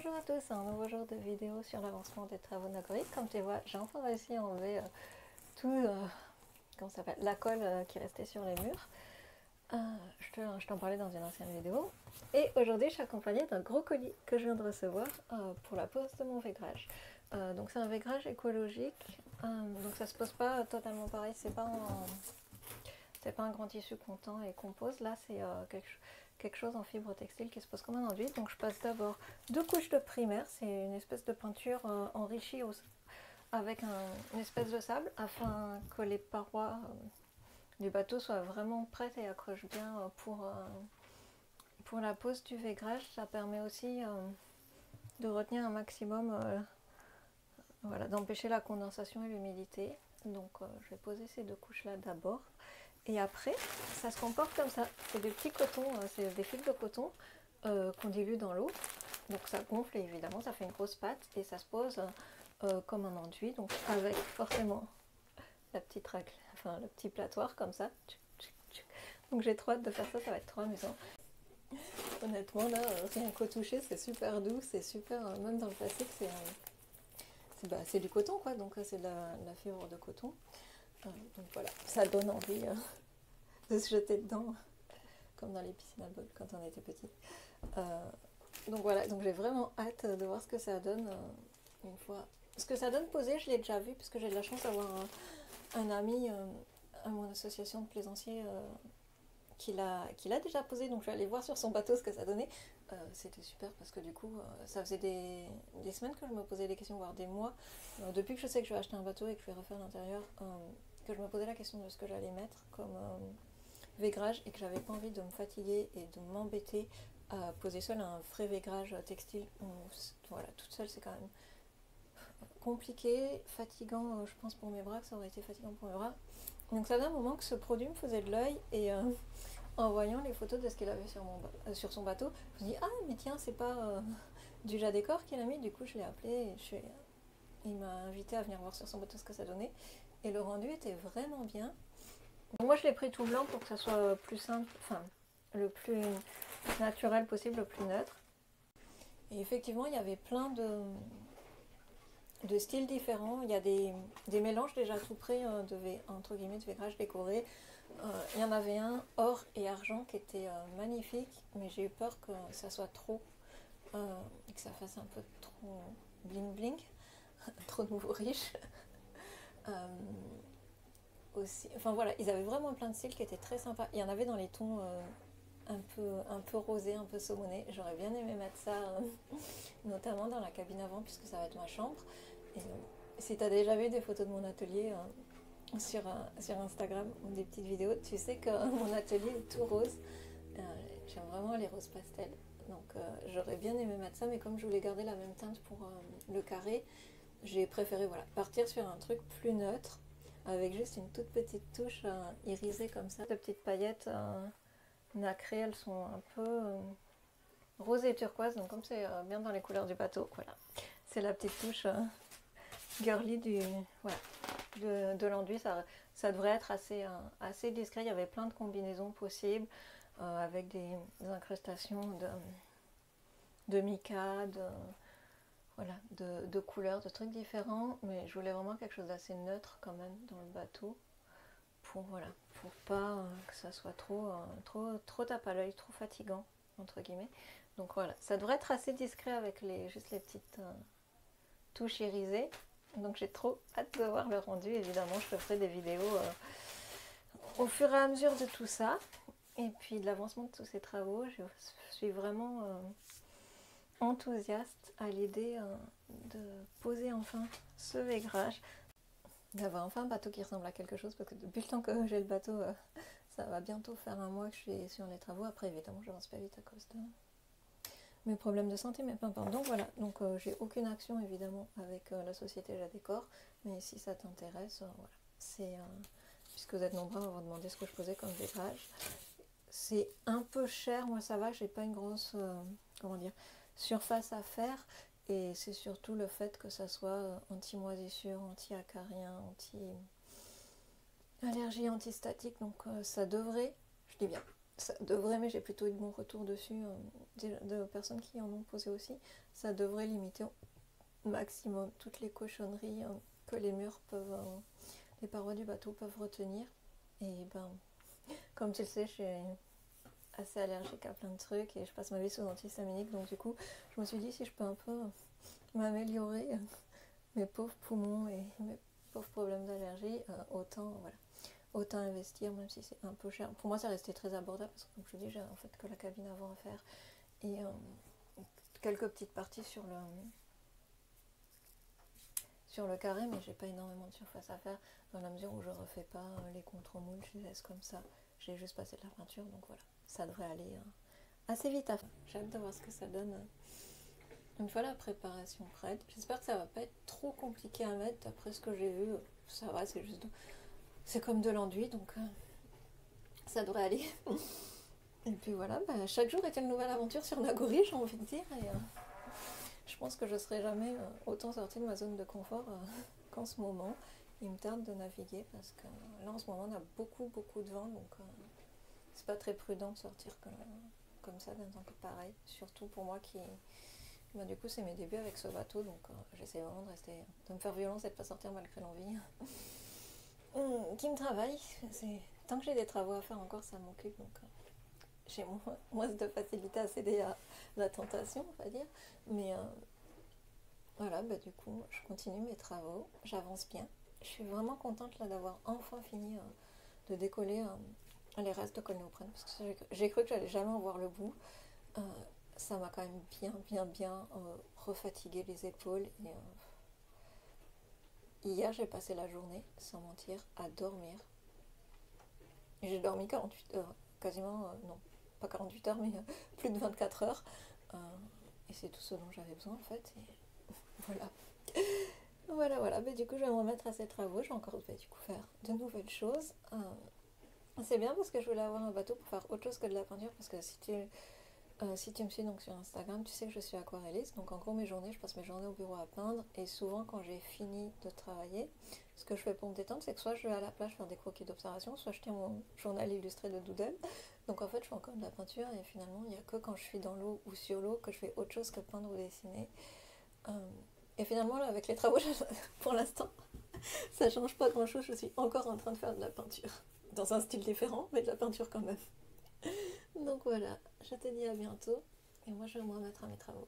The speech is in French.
Bonjour à tous, un nouveau jour de vidéo sur l'avancement des travaux Nagoric. Comme tu vois, j'ai enfin réussi à enlever tout comment ça s'appelle, la colle qui restait sur les murs. Je t'en parlais dans une ancienne vidéo. Et aujourd'hui, je suis accompagnée d'un gros colis que je viens de recevoir pour la pose de mon vaigrage. Donc c'est un vaigrage écologique, donc ça se pose pas totalement pareil, c'est pas un grand tissu qu'on tend et qu'on pose. Là, c'est quelque chose en fibre textile qui se pose comme un enduit. Donc je passe d'abord 2 couches de primaire, c'est une espèce de peinture enrichie avec une espèce de sable afin que les parois du bateau soient vraiment prêtes et accrochent bien pour la pose du vaigrage. Ça permet aussi de retenir un maximum, voilà, d'empêcher la condensation et l'humidité. Donc je vais poser ces 2 couches là d'abord. Et après, ça se comporte comme ça. C'est des petits cotons, c'est des fils de coton qu'on dilue dans l'eau. Donc ça gonfle et évidemment ça fait une grosse pâte et ça se pose comme un enduit. Donc avec forcément la petite règle, enfin le petit platoir comme ça. Donc j'ai trop hâte de faire ça, ça va être trop amusant. Honnêtement là, rien qu'au toucher, c'est super doux, c'est super, même dans le plastique, c'est du coton quoi, donc c'est de la fibre de coton. Donc voilà, ça donne envie de se jeter dedans, comme dans les piscines à bol quand on était petit. Donc voilà, donc j'ai vraiment hâte de voir ce que ça donne une fois. Ce que ça donne posé, je l'ai déjà vu, puisque j'ai de la chance d'avoir un ami à mon association de plaisanciers qui l'a déjà posé, donc je vais aller voir sur son bateau ce que ça donnait. C'était super parce que du coup, ça faisait des semaines que je me posais des questions, voire des mois, depuis que je sais que je vais acheter un bateau et que je vais refaire l'intérieur, que je me posais la question de ce que j'allais mettre comme vaigrage et que j'avais pas envie de me fatiguer et de m'embêter à poser seule un vrai vaigrage textile. Voilà, toute seule c'est quand même compliqué, fatigant, je pense pour mes bras, que ça aurait été fatigant pour mes bras. Donc ça faisait un moment que ce produit me faisait de l'œil et en voyant les photos de ce qu'il avait sur son bateau, je me dis ah mais tiens c'est pas du Jadécor qu'il a mis, du coup je l'ai appelé et il m'a invité à venir voir sur son bateau ce que ça donnait et le rendu était vraiment bien. Donc moi je l'ai pris tout blanc pour que ça soit plus simple, enfin le plus naturel possible, le plus neutre. Et effectivement il y avait plein de styles différents, il y a des mélanges déjà tout prêts entre guillemets de vaigrage décoré. Il y en avait un or et argent qui était magnifique, mais j'ai eu peur que ça soit trop et que ça fasse un peu trop bling bling, trop nouveau riche. Aussi, enfin voilà, ils avaient vraiment plein de styles qui étaient très sympas. Il y en avait dans les tons un peu rosés, un peu saumonés. J'aurais bien aimé mettre ça, notamment dans la cabine avant, puisque ça va être ma chambre. Et si tu as déjà vu des photos de mon atelier sur Instagram ou des petites vidéos, tu sais que mon atelier est tout rose. J'aime vraiment les roses pastels. Donc j'aurais bien aimé mettre ça, mais comme je voulais garder la même teinte pour le carré, j'ai préféré voilà, partir sur un truc plus neutre, avec juste une toute petite touche irisée comme ça. De petites paillettes nacrées, elles sont un peu rose et turquoise, donc comme c'est bien dans les couleurs du bateau, voilà. C'est la petite touche girly de l'enduit. Ça devrait être assez discret. Il y avait plein de combinaisons possibles avec des incrustations de mica, voilà, de couleurs, de trucs différents, mais je voulais vraiment quelque chose d'assez neutre quand même dans le bateau pour pas que ça soit trop tape à l'œil, trop fatigant entre guillemets. Donc voilà, ça devrait être assez discret avec juste les petites touches irisées. Donc j'ai trop hâte de voir le rendu. Évidemment, je te ferai des vidéos au fur et à mesure de tout ça et puis de l'avancement de tous ces travaux. Je suis vraiment enthousiaste à l'idée de poser enfin ce vaigrage, d'avoir enfin un bateau qui ressemble à quelque chose, parce que depuis le temps que j'ai le bateau, ça va bientôt faire un mois que je suis sur les travaux. Après évidemment je avance pas vite à cause de mes problèmes de santé, mais peu importe. Donc voilà, donc j'ai aucune action évidemment avec la société Jadécor, mais si ça t'intéresse, voilà, c'est puisque vous êtes nombreux à avoir demandé ce que je posais comme vaigrage. C'est un peu cher, moi ça va, j'ai pas une grosse comment dire, surface à faire, et c'est surtout le fait que ça soit anti-moisissure, anti-acarien, anti-allergie, anti-statique, donc ça devrait, je dis bien, ça devrait, mais j'ai plutôt eu de bons retours dessus, de personnes qui en ont posé aussi, ça devrait limiter au maximum toutes les cochonneries que les murs peuvent, les parois du bateau peuvent retenir. Et ben, comme tu le sais, je suis assez allergique à plein de trucs et je passe ma vie sous antihistaminique, donc du coup, je me suis dit si je peux un peu m'améliorer mes pauvres poumons et mes pauvres problèmes d'allergie, autant investir, même si c'est un peu cher. Pour moi, ça restait très abordable parce que, comme je te dis, j'ai en fait que la cabine avant à faire et quelques petites parties sur le carré, mais j'ai pas énormément de surface à faire dans la mesure où je refais pas les contre-moules, je les laisse comme ça. J'ai juste passé de la peinture, donc voilà, ça devrait aller assez vite à faire. J'ai hâte de voir ce que ça donne une fois la préparation prête. J'espère que ça va pas être trop compliqué à mettre, d'après ce que j'ai vu. Ça va, c'est comme de l'enduit, donc ça devrait aller. Et puis voilà, chaque jour est une nouvelle aventure sur Nagori, j'ai envie de dire. Et je pense que je serai jamais autant sortie de ma zone de confort qu'en ce moment. Il me tarde de naviguer parce que là en ce moment on a beaucoup de vent, donc c'est pas très prudent de sortir comme ça d'un temps pareil. Surtout pour moi qui... du coup c'est mes débuts avec ce bateau, donc j'essaie vraiment de me faire violence et de pas sortir malgré l'envie. Qui me travaille, tant que j'ai des travaux à faire encore ça m'occupe, donc j'ai moins de facilité à céder à la tentation, on va dire. Mais voilà, du coup, je continue mes travaux, j'avance bien. Je suis vraiment contente là d'avoir enfin fini de décoller les restes de colle néoprène, parce que j'ai cru que j'allais jamais en voir le bout. Ça m'a quand même bien refatigué les épaules. Et, hier, j'ai passé la journée, sans mentir, à dormir. J'ai dormi 48 heures, quasiment, non, pas 48 heures, mais plus de 24 heures. Et c'est tout ce dont j'avais besoin en fait. Et voilà. Voilà. Du coup, je vais me remettre à ces travaux. Je vais encore du coup faire de nouvelles choses. C'est bien parce que je voulais avoir un bateau pour faire autre chose que de la peinture. Parce que si tu me suis donc sur Instagram, tu sais que je suis aquarelliste. Donc en gros, je passe mes journées au bureau à peindre. Et souvent, quand j'ai fini de travailler, ce que je fais pour me détendre, c'est que soit je vais à la plage faire des croquis d'observation, soit je tiens mon journal illustré de doodle. Donc en fait, je fais encore de la peinture. Et finalement, il n'y a que quand je suis dans l'eau ou sur l'eau que je fais autre chose que peindre ou dessiner. Et finalement, là, avec les travaux, pour l'instant, ça change pas grand chose. Je suis encore en train de faire de la peinture. Dans un style différent, mais de la peinture quand même. Donc voilà, je te dis à bientôt. Et moi, je vais me remettre à mes travaux.